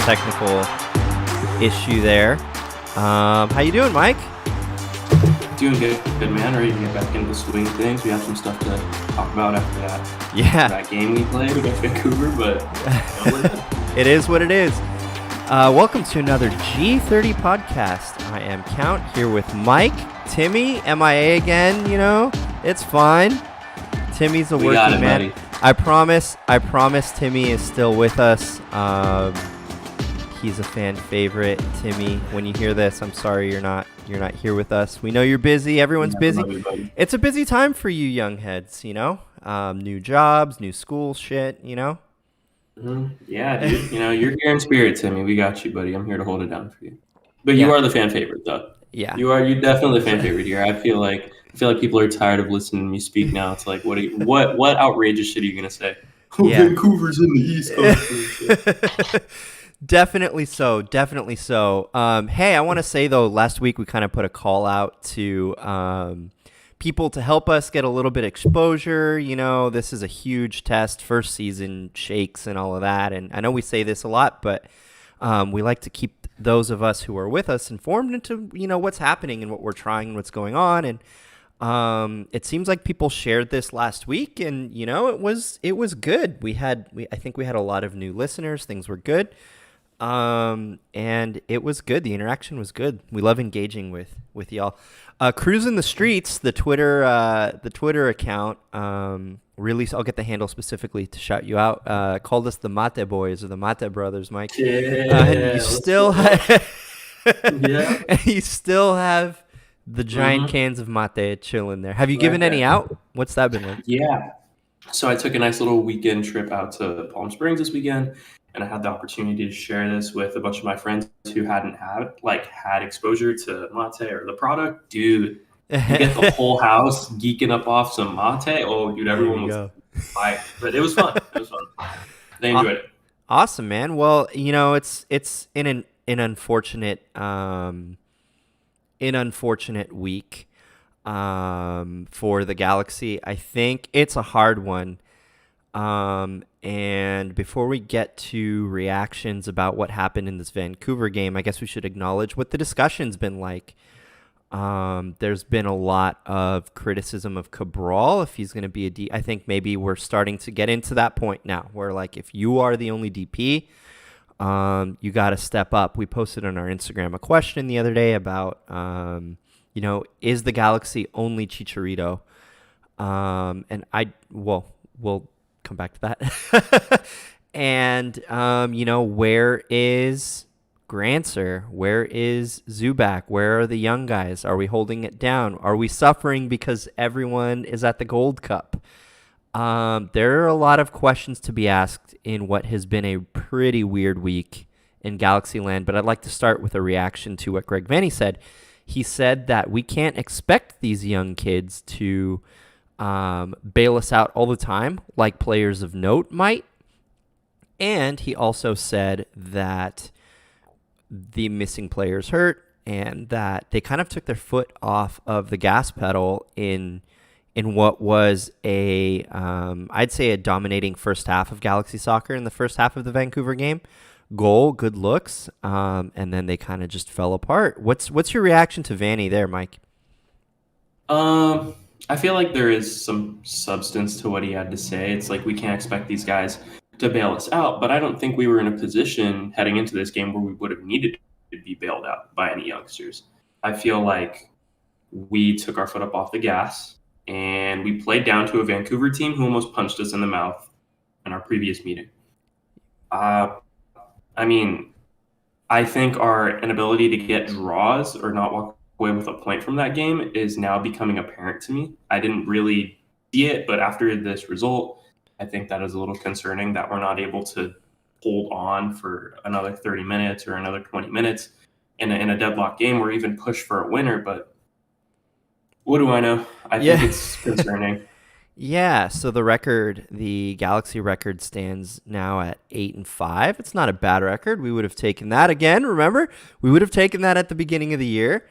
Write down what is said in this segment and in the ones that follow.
technical issue there. How you doing, Mike? Doing good man. Ready to get back into the swing of things. We have some stuff to talk about after that game we played against Vancouver, but it is what it is. Welcome to another G30 podcast. I am Count here with Mike, Timmy, MIA again. You know, it's fine. Timmy's a working man. Buddy. I promise Timmy is still with us. He's a fan favorite. Timmy, when you hear this, I'm sorry you're not here with us. We know you're busy. Everyone's busy. It's a busy time for you young heads, you know? New jobs, new school shit, you know? Mm-hmm. Yeah, dude. You know, you're here in spirit, Timmy. We got you, buddy. I'm here to hold it down for you. But you are the fan favorite, though. Yeah. You're definitely the fan favorite here. I feel like people are tired of listening to me speak now. It's like, what outrageous shit are you gonna say? Yeah. Vancouver's in the East Coast. Definitely so. Hey, I want to say though, last week we kind of put a call out to people to help us get a little bit of exposure. You know, this is a huge test, first season shakes and all of that. And I know we say this a lot, but we like to keep those of us who are with us informed into, you know, what's happening and what we're trying and what's going on. And it seems like people shared this last week, and you know, it was good. I think we had a lot of new listeners. Things were good. And it was good. The interaction was good. We love engaging with y'all. Cruising the Streets, the Twitter account, really, I'll get the handle specifically to shout you out, called us the Mate Boys or the Mate Brothers, Mike. Yeah, you still have the giant cans of mate chilling there. Have you given any out? What's that been like? Yeah. So I took a nice little weekend trip out to Palm Springs this weekend, and I had the opportunity to share this with a bunch of my friends who hadn't had exposure to mate or the product. Dude, you get the whole house geeking up off some mate. Oh, dude, everyone was fine. But it was fun. They enjoyed it. Awesome, man. Well, you know, it's an unfortunate week for the Galaxy. I think it's a hard one. And before we get to reactions about what happened in this Vancouver game, I guess we should acknowledge what the discussion's been like. There's been a lot of criticism of Cabral if he's going to be a D. I think maybe we're starting to get into that point now where, like, if you are the only DP, you got to step up. We posted on our Instagram a question the other day about, you know, is the Galaxy only Chicharito? And we'll come back to that. And, you know, where is Grancer? Where is Zubac? Where are the young guys? Are we holding it down? Are we suffering because everyone is at the Gold Cup? There are a lot of questions to be asked in what has been a pretty weird week in Galaxy Land, but I'd like to start with a reaction to what Greg Vanney said. He said that we can't expect these young kids to bail us out all the time like players of note might. And he also said that the missing players hurt and that they kind of took their foot off of the gas pedal in what was I'd say a dominating first half of Galaxy soccer in the first half of the Vancouver game. Goal, good looks, and then they kind of just fell apart. What's your reaction to Vanney there, Mike? I feel like there is some substance to what he had to say. It's like we can't expect these guys to bail us out, but I don't think we were in a position heading into this game where we would have needed to be bailed out by any youngsters. I feel like we took our foot up off the gas and we played down to a Vancouver team who almost punched us in the mouth in our previous meeting. I mean, I think our inability to get draws or not walk away with a point from that game is now becoming apparent to me. I didn't really see it, but after this result, I think that is a little concerning that we're not able to hold on for another 30 minutes or another 20 minutes in a deadlock game or even push for a winner. But what do I know? I think it's concerning. Yeah, so the Galaxy record stands now at 8-5. It's not a bad record. We would have taken that again, remember? We would have taken that at the beginning of the year.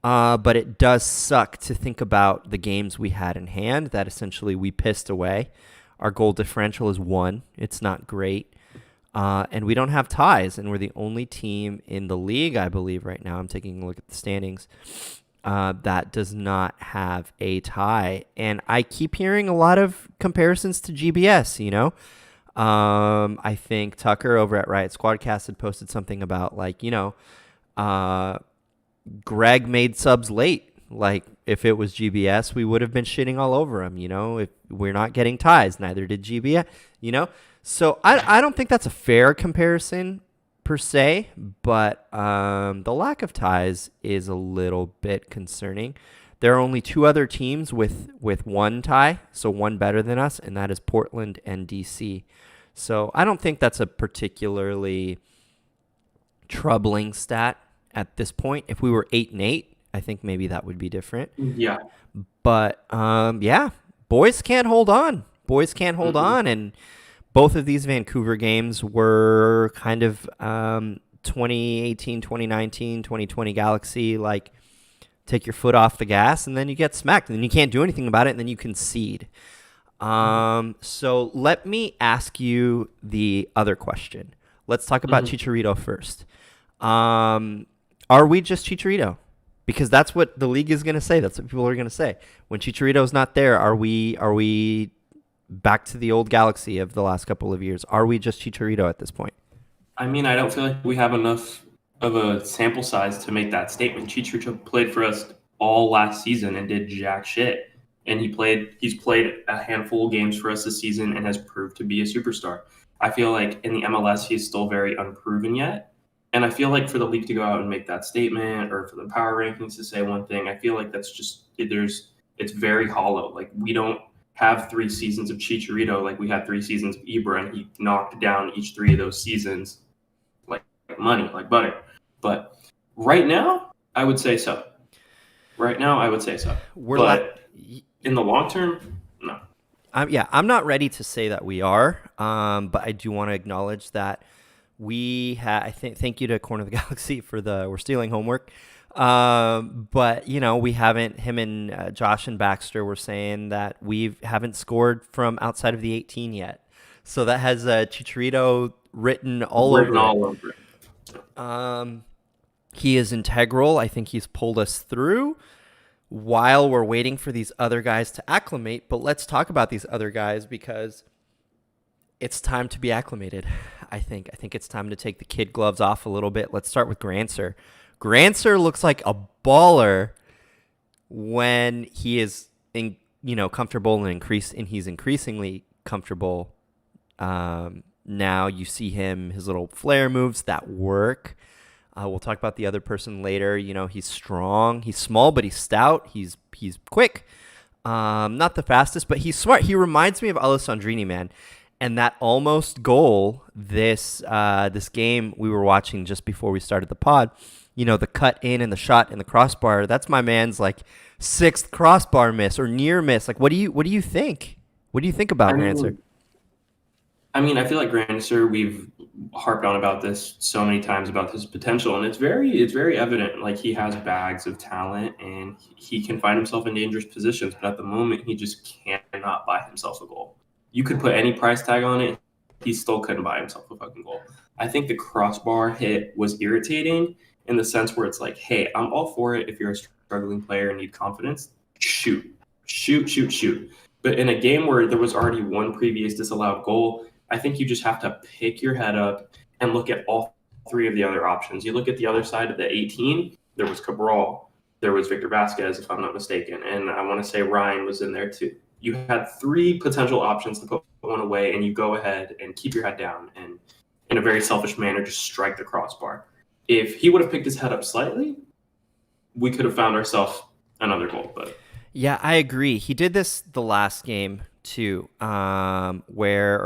But it does suck to think about the games we had in hand that essentially we pissed away. Our goal differential is 1. It's not great. And we don't have ties, and we're the only team in the league, I believe, right now. I'm taking a look at the standings that does not have a tie. And I keep hearing a lot of comparisons to GBS, you know? I think Tucker over at Riot Squadcast had posted something about, like, uh, Greg made subs late. Like, if it was GBS, we would have been shitting all over him, you know? If we're not getting ties, neither did GBS, you know? So I don't think that's a fair comparison per se, but the lack of ties is a little bit concerning. There are only two other teams with one tie, so one better than us, and that is Portland and DC. So I don't think that's a particularly troubling stat at this point. If we were 8-8, I think maybe that would be different. Yeah. But yeah, boys can't hold on. Boys can't hold on, and both of these Vancouver games were kind of 2018, 2019, 2020 Galaxy, like, take your foot off the gas and then you get smacked and then you can't do anything about it and then you concede. So let me ask you the other question. Let's talk about Chicharito first. Are we just Chicharito? Because that's what the league is going to say. That's what people are going to say. When Chicharito's not there, are we back to the old Galaxy of the last couple of years? Are we just Chicharito at this point? I mean, I don't feel like we have enough of a sample size to make that statement. Chicharito played for us all last season and did jack shit. And he's played a handful of games for us this season and has proved to be a superstar. I feel like in the MLS, he's still very unproven yet. And I feel like for the league to go out and make that statement, or for the power rankings to say one thing, I feel like that's just, it's very hollow. Like, we don't have 3 seasons of Chicharito like we had 3 seasons of Ibra, and he knocked down each 3 of those seasons like money, like butter. But right now, I would say so. But in the long term, no. I'm not ready to say that we are, but I do want to acknowledge that I think, thank you to Corner of the Galaxy for we're stealing homework. But we haven't, him and Josh and Baxter were saying that we haven't scored from outside of the 18 yet. So that has Chicharito written all over it. He is integral. I think he's pulled us through while we're waiting for these other guys to acclimate. But let's talk about these other guys, because it's time to be acclimated. I think it's time to take the kid gloves off a little bit. Let's start with Grancer. Grancer looks like a baller when he is comfortable and he's increasingly comfortable. Now you see his little flare moves that work. We'll talk about the other person later. He's strong. He's small, but he's stout. He's quick. Not the fastest, but he's smart. He reminds me of Alessandrini, man. And that almost goal, this game we were watching just before we started the pod, the cut in and the shot in the crossbar, that's my man's like 6th crossbar miss or near miss. Like, what do you think? What do you think about Grancer? I mean, I feel like Grancer, we've harped on about this so many times about his potential, and it's very evident. Like, he has bags of talent and he can find himself in dangerous positions, but at the moment he just cannot buy himself a goal. You could put any price tag on it, he still couldn't buy himself a fucking goal. I think the crossbar hit was irritating in the sense where it's like, hey, I'm all for it if you're a struggling player and need confidence. Shoot. But in a game where there was already one previous disallowed goal, I think you just have to pick your head up and look at all 3 of the other options. You look at the other side of the 18, there was Cabral, there was Victor Vasquez, if I'm not mistaken, and I want to say Ryan was in there too. You had 3 potential options to put one away, and you go ahead and keep your head down and, in a very selfish manner, just strike the crossbar. If he would have picked his head up slightly, we could have found ourselves another goal. But yeah, I agree. He did this the last game too, or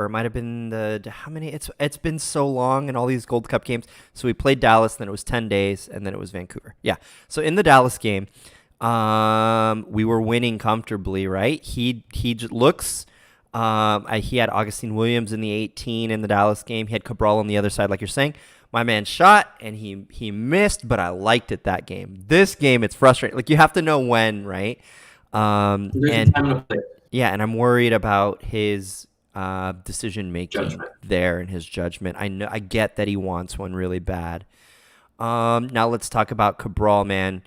it might have been how many? It's been so long in all these Gold Cup games. So we played Dallas, then it was 10 days, and then it was Vancouver. Yeah. So in the Dallas game, we were winning comfortably, right? He looks. He had Augustine Williams in the 18 in the Dallas game. He had Cabral on the other side, like you're saying. My man shot, and he missed, but I liked it that game. This game, it's frustrating. Like, you have to know when, right? There's a time to play. Yeah, and I'm worried about his decision making Judgment. there in his judgment. I get that he wants one really bad. Now let's talk about Cabral, man.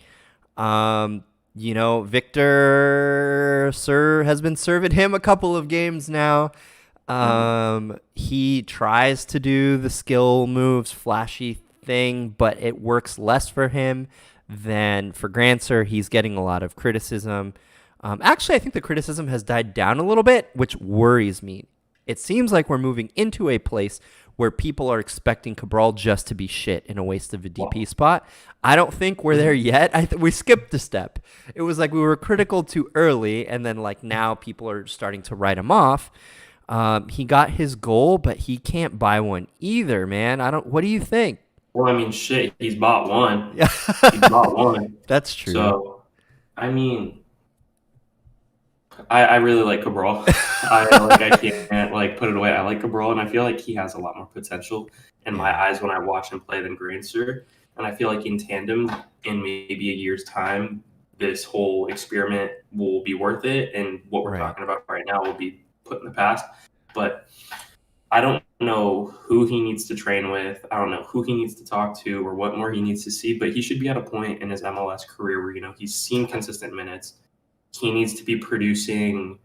Victor Sir has been serving him a couple of games now. Mhm. He tries to do the skill moves, flashy thing, but it works less for him than for Grancer. He's getting a lot of criticism. Actually, I think the criticism has died down a little bit, which worries me. It seems like we're moving into a place where people are expecting Cabral just to be shit in a waste of a DP Wow. spot. I don't think we're there yet. We skipped a step. It was like we were critical too early, and then like now people are starting to write him off. He got his goal, but he can't buy one either, man. I don't. What do you think? Well, I mean, shit, he's bought one. Yeah, He's bought one. that's true. So, I mean, I really like Cabral. I can't like put it away. I like Cabral, and I feel like he has a lot more potential in my Yeah. eyes when I watch him play than Grancer. And I feel like in tandem, in maybe a year's time, this whole experiment will be worth it, and what we're Right. talking about right now will be put in the past. But I don't know who he needs to train with. I don't know who he needs to talk to or what more he needs to see. But he should be at a point in his MLS career where he's seen consistent minutes. He needs to be producing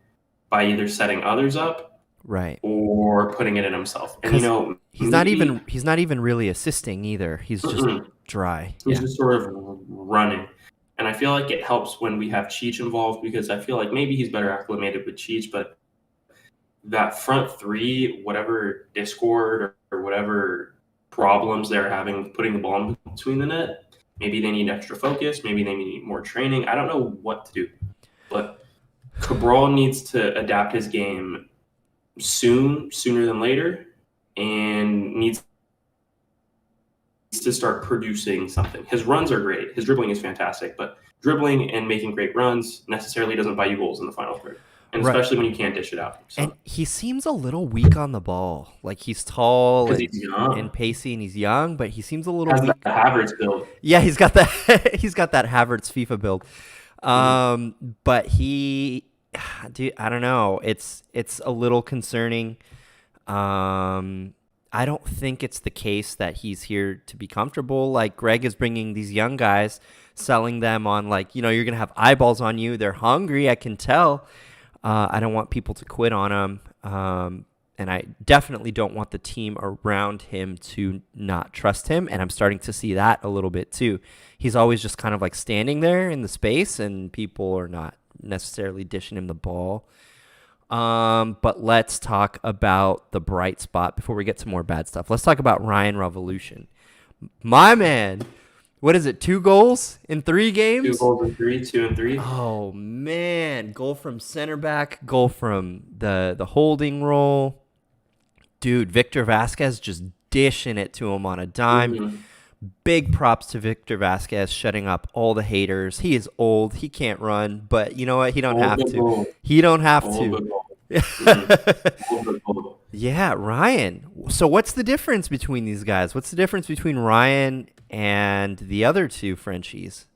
by either setting others up Right. or putting it in himself. And Because maybe he's not even really assisting either. He's just dry. he's Yeah. just sort of running. And I feel like it helps when we have Cheech involved because I feel like maybe he's better acclimated with Cheech, but that front three, whatever discord or whatever problems they're having with putting the ball in between the net, maybe they need extra focus, maybe they need more training. I don't know what to do, but Cabral needs to adapt his game sooner than later, and needs to start producing something. His runs are great. His dribbling is fantastic, but dribbling and making great runs necessarily doesn't buy you goals in the final third, and Right. especially when you can't dish it out. And So he seems a little weak on the ball. Like he's tall because he's and young, pacey and he's young, but he seems a little has the weak. Havertz build. Yeah, he's got that he's got that Havertz FIFA build. Mhm. But he dude, I don't know. It's a little concerning. I don't think it's the case that he's here to be comfortable. Like Greg is bringing these young guys, selling them on like, you're going to have eyeballs on you. They're hungry, I can tell. I don't want people to quit on him. And I definitely don't want the team around him to not trust him. And I'm starting to see that a little bit too. He's always just kind of like standing there in the space and people are not necessarily dishing him the ball. But let's talk about the bright spot before we get to more bad stuff. Let's talk about Ryan Revolution. My man, what is it, 2 goals in 3 Two games? goals in three, 2 and 3. Oh, man. Goal from center back, goal from the holding role. Dude, Victor Vasquez just dishing it to him on a dime. Mhm. Big props to Victor Vasquez shutting up all the haters. He is old. He can't run, but you know what? He don't All have good to. goals. He don't have All to. good goals. Mhm. All good goals. Yeah, Ryan. So what's the difference between these guys? What's the difference between Ryan and the other 2 Frenchies?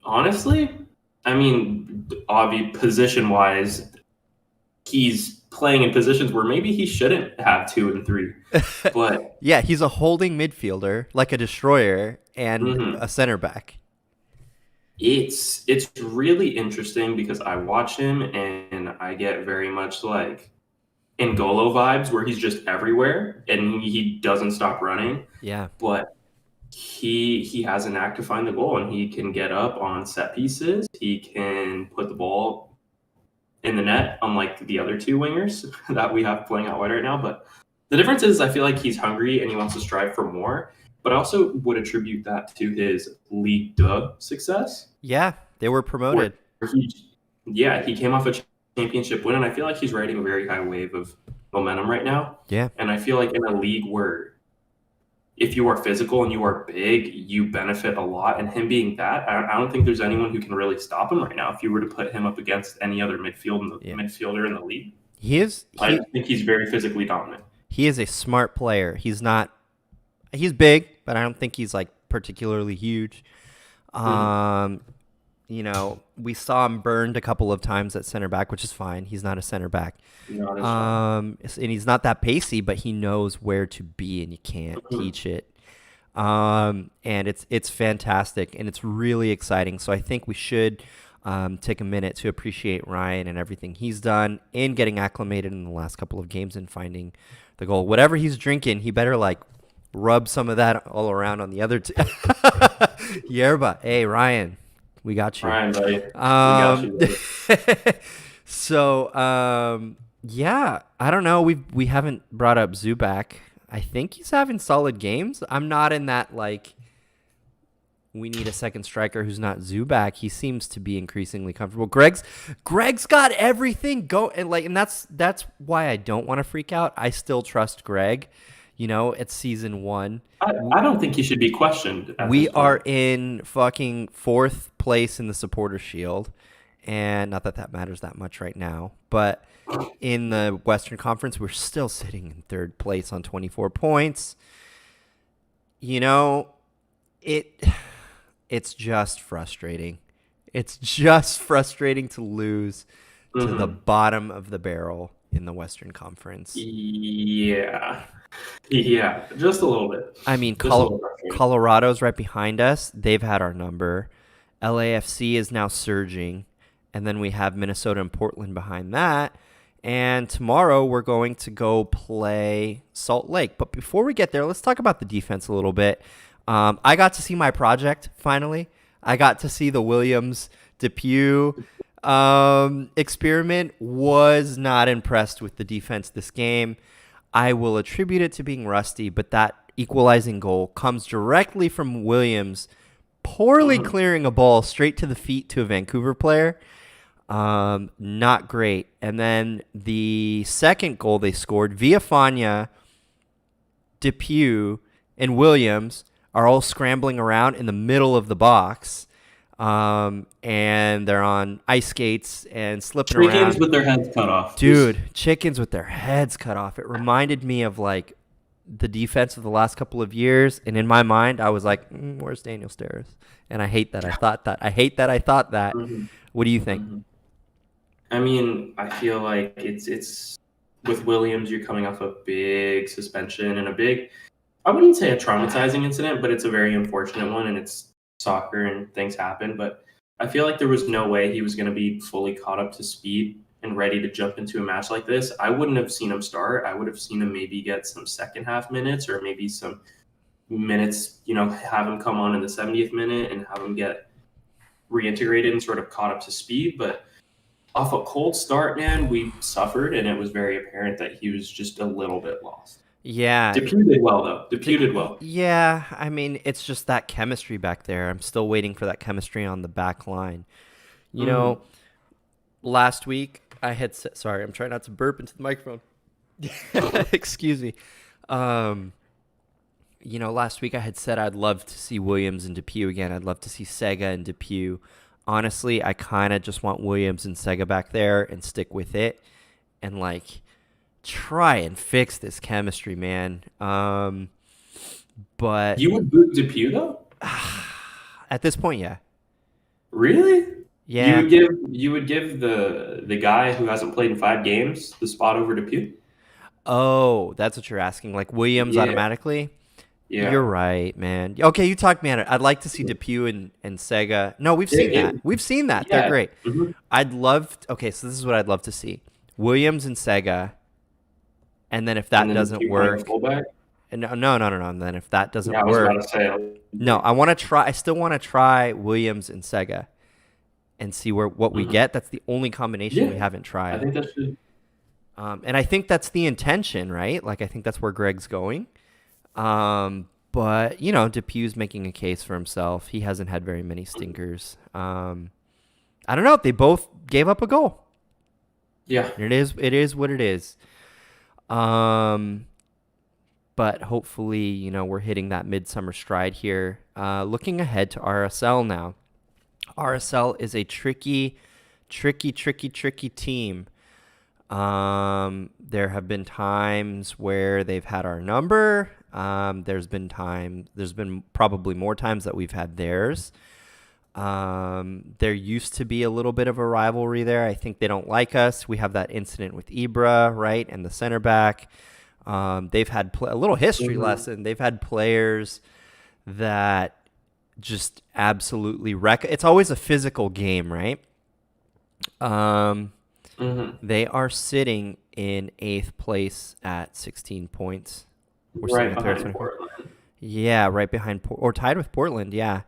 Honestly, I mean, obvious position wise, he's playing in positions where maybe he shouldn't have 2 and 3. But Yeah, he's a holding midfielder, like a destroyer, and mhm, a center back. it's really interesting because I watch him and I get very much like N'Golo vibes where he's just everywhere and he doesn't stop running. Yeah. But he has an knack to find the goal and he can get up on set pieces. He can put the ball in the net, unlike the other 2 wingers that we have playing out wide right now. But the difference is I feel like he's hungry and he wants to strive for more. But I also would attribute that to his Ligue 2 success, Yeah, they were where promoted. he came off a championship win, and I feel like he's riding a very high wave of momentum right now. Yeah. And I feel like in a league where if you are physical and you are big, you benefit a lot. And him being that, I don't think there's anyone who can really stop him right now. If you were to put him up against any other Yeah. midfielder in the league, He is I he just think he's very physically dominant. he is a smart player. He's big, but I don't think he's like particularly huge. Mhm. we saw him burned a couple of times at center back, which is fine. He's not a center back. No, that's fine. And he's not that pacey, but he knows where to be, and you can't Mhm. teach it. And it's fantastic, and it's really exciting. So I think we should take a minute to appreciate Ryan and everything he's done in getting acclimated in the last couple of games and finding the goal. Whatever he's drinking, he better like rub some of that all around on the other two. Yerba. Hey, Ryan, we got you. Ryan, buddy. We got you, buddy. So, yeah, I don't know. We haven't brought up Zubac. I think he's having solid games. I'm not in that like we need a second striker who's not Zubac. He seems to be increasingly comfortable. Greg's got everything go and that's why I don't want to freak out. I still trust Greg. It's season 1. I don't think he should be questioned. We are in fucking 4th place in the Supporter Shield, and not that that matters that much right now, but in the Western Conference, we're still sitting in 3rd place on 24 points. It's just frustrating. It's just frustrating to lose to the bottom of the barrel in the Western Conference. Yeah, just a little bit. I mean, Colorado's right behind us. They've had our number. LAFC is now surging. And then we have Minnesota and Portland behind that. And tomorrow we're going to go play Salt Lake. But before we get there, let's talk about the defense a little bit. I got to see my project, finally. I got to see the Williams Depew experiment. Was not impressed with the defense this game. I will attribute it to being rusty, but that equalizing goal comes directly from Williams poorly clearing a ball straight to the feet to a Vancouver player. Not great. And then the second goal they scored, Villafana, Depew, and Williams are all scrambling around in the middle of the box. And they're on ice skates and slipping around. Chickens with their heads cut off. Dude, chickens with their heads cut off. It reminded me of like the defense of the last couple of years. And in my mind, I was like, where's Daniel Steres? And I hate that I thought that. What do you think? I mean, I feel like it's with Williams, you're coming off a big suspension and I wouldn't say a traumatizing incident, but it's a very unfortunate one, and it's soccer and things happen. But I feel like there was no way he was going to be fully caught up to speed and ready to jump into a match like this. I wouldn't have seen him start. I would have seen him maybe get some second half minutes or maybe some minutes, have him come on in the 70th minute and have him get reintegrated and sort of caught up to speed. But off a cold start, man, we suffered, and it was very apparent that he was just a little bit lost. Yeah. Depew did well, though. Depew did well. Yeah, I mean, it's just that chemistry back there. I'm still waiting for that chemistry on the back line. Last week I had said, sorry, I'm trying not to burp into the microphone. Excuse me. Last week I had said I'd love to see Williams and Depew again. I'd love to see Sega and Depew. Honestly, I kind of just want Williams and Sega back there and stick with it and try and fix this chemistry, man. But you would boot Depew though? At this point, yeah. Really? Yeah. You would give the guy who hasn't played in 5 games the spot over Depew? Oh, that's what you're asking. Like Williams automatically? Yeah. You're right, man. Okay, you talked me out of it. I'd like to see Depew and Sega. No, we've seen that. We've seen that. Yeah. They're great. Mm-hmm. Okay, so this is what I'd love to see. Williams and Sega. And then if that doesn't work, no. And then if that doesn't work, I was about to say, no, I still want to try Williams and Sega, and see what we get. That's the only combination we haven't tried. I think that should. And I think that's the intention, right? Like I think that's where Greg's going. But Depew's making a case for himself. He hasn't had very many stinkers. I don't know. They both gave up a goal. Yeah, it is what it is. But hopefully, we're hitting that midsummer stride here. Looking ahead to RSL now. RSL is a tricky team. There have been times where they've had our number. There's been probably more times that we've had theirs. There used to be a little bit of a rivalry there. I think they don't like us. We have that incident with Ibra, right, and the center back. They've had a little history lesson. They've had players that just absolutely wreck. It's always a physical game, right? They are sitting in 8th place at 16 points. We're Right behind Portland. Yeah, right behind or tied with Portland. Yeah.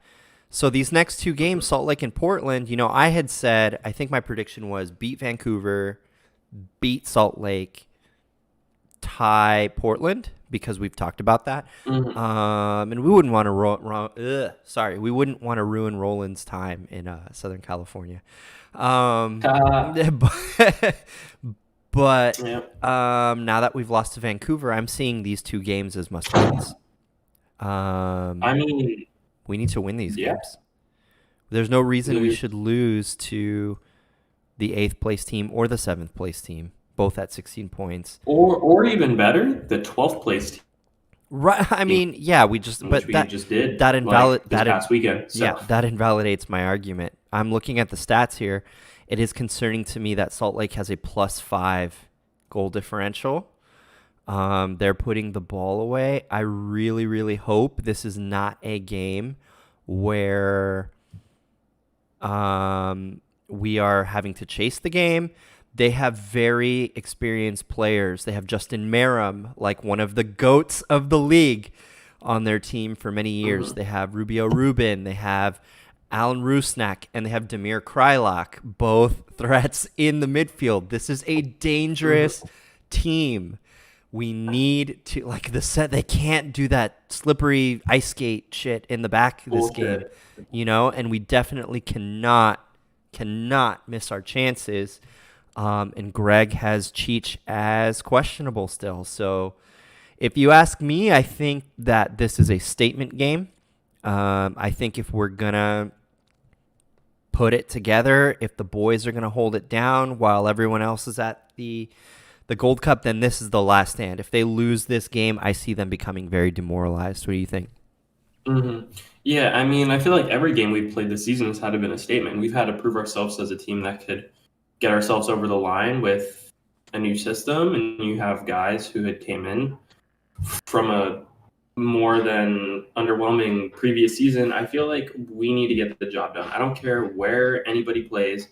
So these next two games, Salt Lake and Portland, I had said, I think my prediction was beat Vancouver, beat Salt Lake, tie Portland, because we've talked about that. And we wouldn't want to we wouldn't want to ruin Roland's time in Southern California. But now that we've lost to Vancouver, I'm seeing these two games as must-wins. I mean, we need to win these games. There's no reason we should lose to the 8th place team or the 7th place team, both at 16 points. Or even better, the 12th place team. Right. I mean, yeah, we just did that this past weekend. So. Yeah, that invalidates my argument. I'm looking at the stats here. It is concerning to me that Salt Lake has a +5 goal differential. They're putting the ball away. I really, really hope this is not a game where we are having to chase the game. They have very experienced players. They have Justin Merrim, like one of the GOATs of the league, on their team for many years. They have Rubio Rubin. They have Alan Rusnak, and they have Damir Kreilach, both threats in the midfield. This is a dangerous team. We need to, they can't do that slippery ice skate shit in the back of this game, and we definitely cannot miss our chances. And Greg has Cheech as questionable still. So if you ask me, I think that this is a statement game. I think if we're going to put it together, if the boys are going to hold it down while everyone else is at the Gold Cup, then this is the last stand. If they lose this game, I see them becoming very demoralized. What do you think? Yeah, I mean, I feel like every game we've played this season has had to been a statement. We've had to prove ourselves as a team that could get ourselves over the line with a new system, and you have guys who had came in from a more than underwhelming previous season. I feel like we need to get the job done. I don't care where anybody plays.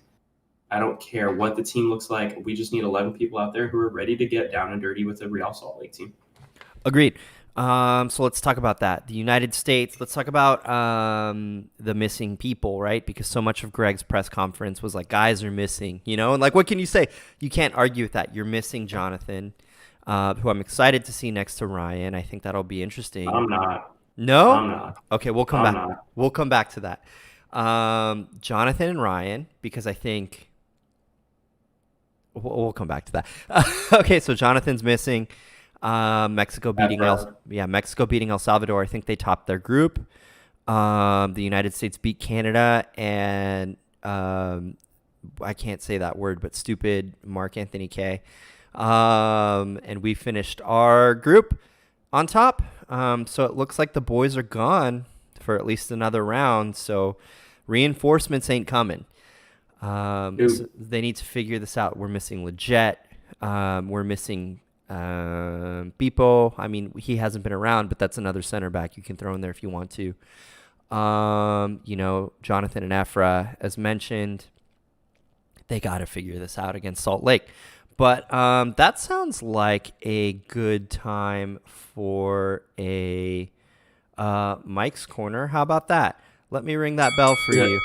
I don't care what the team looks like. We just need 11 people out there who are ready to get down and dirty with the Real Salt Lake team. Agreed. So let's talk about that. The United States, let's talk about the missing people, right? Because so much of Greg's press conference was like, guys are missing, and what can you say? You can't argue with that. You're missing Jonathan, who I'm excited to see next to Ryan. I think that'll be interesting. I'm not. No? I'm not. Okay, we'll come back. We'll come back to that. Jonathan and Ryan, because I think we'll come back to that. Okay, so Jonathan's missing. Mexico beating El Salvador. I think they topped their group. The United States beat Canada, and I can't say that word, but stupid Mark Anthony K. And we finished our group on top. So it looks like the boys are gone for at least another round. So reinforcements ain't coming. So they need to figure this out. We're missing Leggett. We're missing Pipo. I mean, he hasn't been around, but that's another center back you can throw in there if you want to. Jonathan and Ephra, as mentioned, they got to figure this out against Salt Lake. But that sounds like a good time for a Mike's Corner. How about that? Let me ring that bell for you.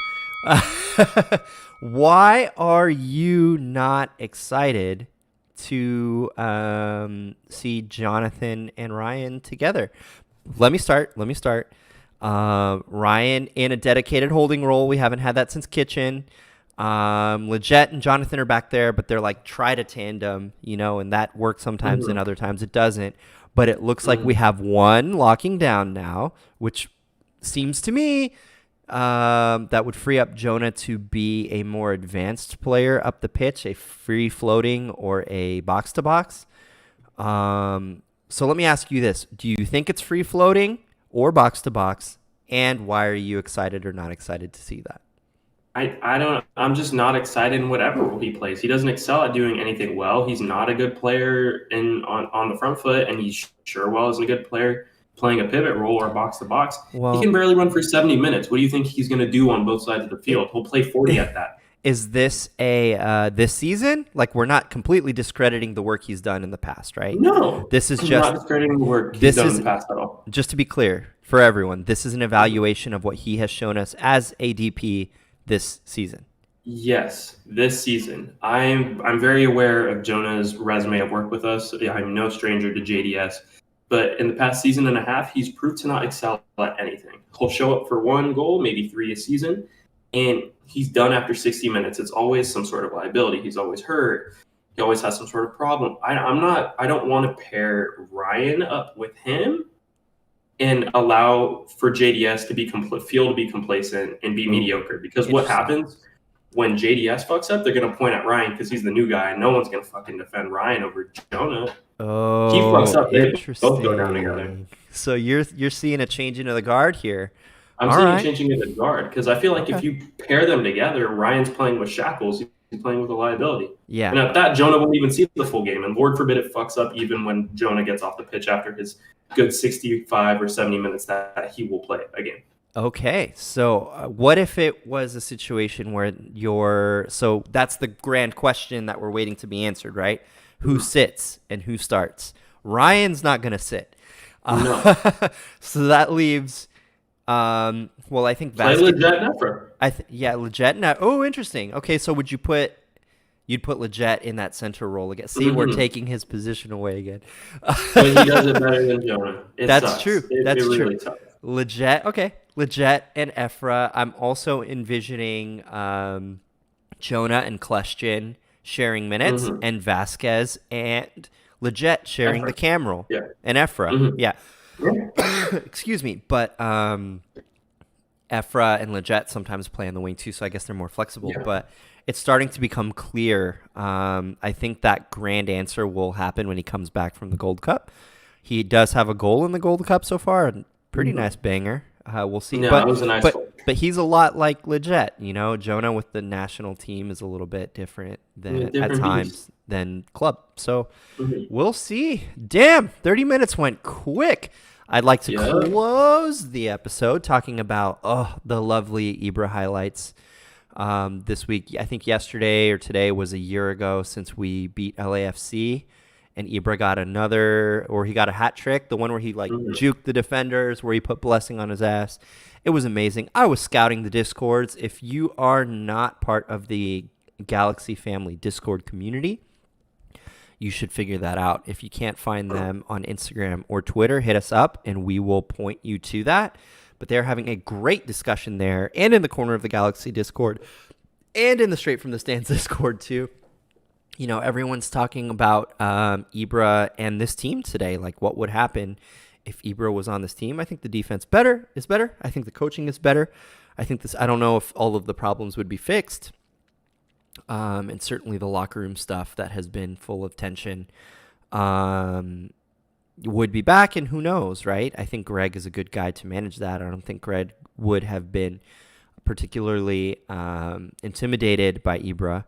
Why are you not excited to see Jonathan and Ryan together? Let me start. Ryan in a dedicated holding role. We haven't had that since Kitchen. Leggett and Jonathan are back there, but they're like try to tandem, and that works sometimes and other times it doesn't. But it looks like we have one locking down now, which seems to me that would free up Jonah to be a more advanced player up the pitch, a free floating or a box to box. So let me ask you this. Do you think it's free floating or box to box? And why are you excited or not excited to see that? I'm just not excited in whatever role he plays. He doesn't excel at doing anything well. He's not a good player on the front foot, and he sure well isn't a good player playing a pivot role or box to box. He Well, can barely run for 70 minutes. What do you think he's going to do on both sides of the field? He'll play 40 at that. is this a this season? Like, we're not completely discrediting the work he's done in the past, right? No, This is I'm just not discrediting the work he's this done is in the past at all. just to be clear for everyone. This is an evaluation of what he has shown us as ADP this season. Yes, this season. I'm very aware of Jonah's resume of work with us. I'm no stranger to JDS, but in the past season and a half, he's proved to not excel at anything. He'll show up for one goal, maybe 3 a season, and he's done after 60 minutes. It's always some sort of liability. He's always hurt. He always has some sort of problem. I don't want to pair Ryan up with him and allow for JDS to be complacent and be mediocre. Because what happens when JDS fucks up, they're gonna point at Ryan because he's the new guy, and no one's gonna fucking defend Ryan over Jonah. Oh, He fucks up, they interesting. both go down together. So you're seeing a change into the guard here. I'm All seeing right. changing in the guard because I feel like if you pair them together, Ryan's playing with shackles, he's playing with a liability. Yeah. And at that, Jonah won't even see the full game, and Lord forbid it fucks up even when Jonah gets off the pitch after his good 65 or 70 minutes that he will play a game. Okay, so what if it was a situation where so that's the grand question that we're waiting to be answered, right? Who sits and who starts? Ryan's not going to sit. No. So that leaves, well, I think Play Leggett Nefra. Yeah, Leggett. Oh, interesting. Okay, so you'd put Leggett in that center role again. See, we're taking his position away again. But he does it better than Jonah. That's sucks. true. That's really true. Sucks. Leggett, okay. Leggett and Ephra. I'm also envisioning Jonah and Kleshchin sharing minutes, and Vasquez and Leggett sharing the cam role. Yeah. And Ephra. Yeah. Yeah. Excuse me. But Ephra and Leggett sometimes play on the wing too, so I guess they're more flexible. Yeah. But it's starting to become clear. I think that grand answer will happen when he comes back from the Gold Cup. He does have a goal in the Gold Cup so far. Pretty nice banger. We'll see. Yeah, it was a nice goal. But he's a lot like Leggett. Jonah with the national team is a little bit different than at times than club. So we'll see. Damn, 30 minutes went quick. I'd like to close the episode talking about the lovely Ibra highlights. This week, I think yesterday or today was a year ago since we beat LAFC. And Ibra got he got a hat trick, the one where he juked the defenders, where he put Blessing on his ass. It was amazing. I was scouting the Discords. If you are not part of the Galaxy Family Discord community, you should figure that out. If you can't find them on Instagram or Twitter, hit us up and we will point you to that. But they're having a great discussion there and in the Corner of the Galaxy Discord and in the Straight from the Stands Discord too. Everyone's talking about Ibra and this team today. Like, what would happen if Ibra was on this team? I think the defense is better. I think the coaching is better. I don't know if all of the problems would be fixed. And certainly the locker room stuff that has been full of tension would be back. And who knows, right? I think Greg is a good guy to manage that. I don't think Greg would have been particularly intimidated by Ibra.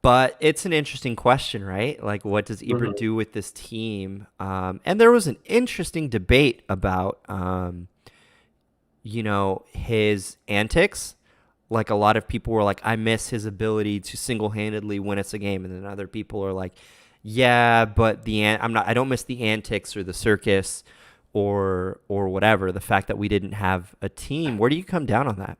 But it's an interesting question, right? Like, what does Ibra do with this team? And there was an interesting debate about, his antics. Like, a lot of people were like, I miss his ability to single-handedly win us a game. And then other people are like, yeah, but I don't miss the antics or the circus or whatever. The fact that we didn't have a team. Where do you come down on that?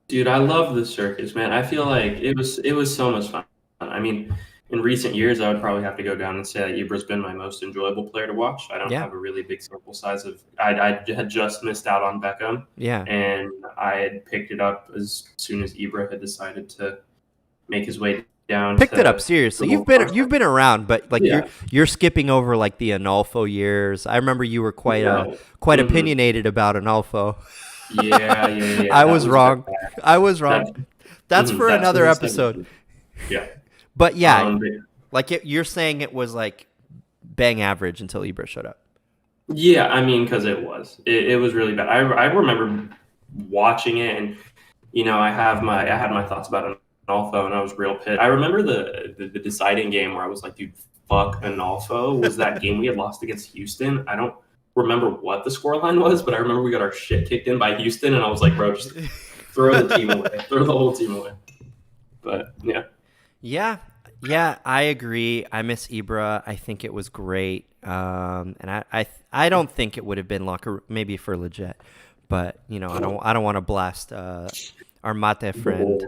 Dude, I love the circus, man. I feel like it was so much fun. I mean, in recent years, I would probably have to go down and say that Ibra's been my most enjoyable player to watch. I don't have a really big sample size of. I had just missed out on Beckham, and I had picked it up as soon as Ibra had decided to make his way down. Picked it up seriously. You've been around, but you're skipping over like the Analfo years. I remember you were quite opinionated about Analfo. Yeah. I was wrong. That's for another episode. Yeah. But you're saying it was like bang average until Ibra showed up. Yeah, I mean, because it was really bad. I remember watching it, and I had my thoughts about Analfo, and I was real pissed. I remember the deciding game where I was like, dude, fuck Analfo. Was that game we had lost against Houston? I don't remember what the scoreline was, but I remember we got our shit kicked in by Houston, and I was like, bro, just throw the team away, throw the whole team away. But yeah. Yeah, I agree. I miss Ibra. I think it was great. And I don't think it would have been locker maybe for legit, but I don't want to blast our mate friend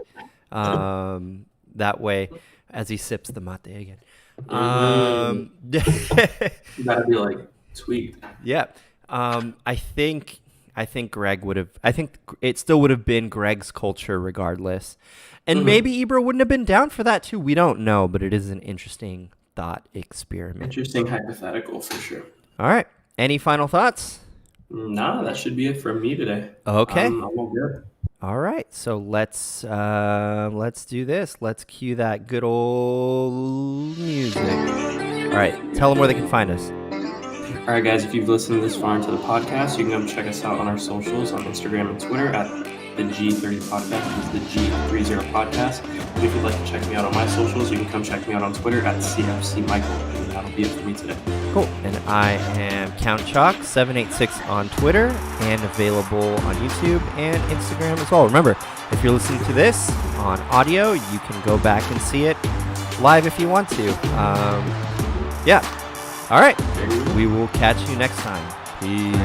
that way as he sips the mate again. You gotta be like tweaked. Yeah. I think Greg would have. I think it still would have been Greg's culture regardless, and maybe Ibra wouldn't have been down for that too. We don't know, but it is an interesting thought experiment. Interesting hypothetical for sure. All right. Any final thoughts? Nah, that should be it from me today. Okay. I'm all good. All right. So let's do this. Let's cue that good old music. All right. Tell them where they can find us. All right, guys, if you've listened this far into the podcast, you can come check us out on our socials on Instagram and Twitter at the G30 Podcast, which is the G30 Podcast. And if you'd like to check me out on my socials, you can come check me out on Twitter at CFC Michael. And that'll be it for me today. Cool. And I am Count Chalk 786 on Twitter and available on YouTube and Instagram as well. Remember, if you're listening to this on audio, you can go back and see it live if you want to. Yeah. All right. We will catch you next time. Peace.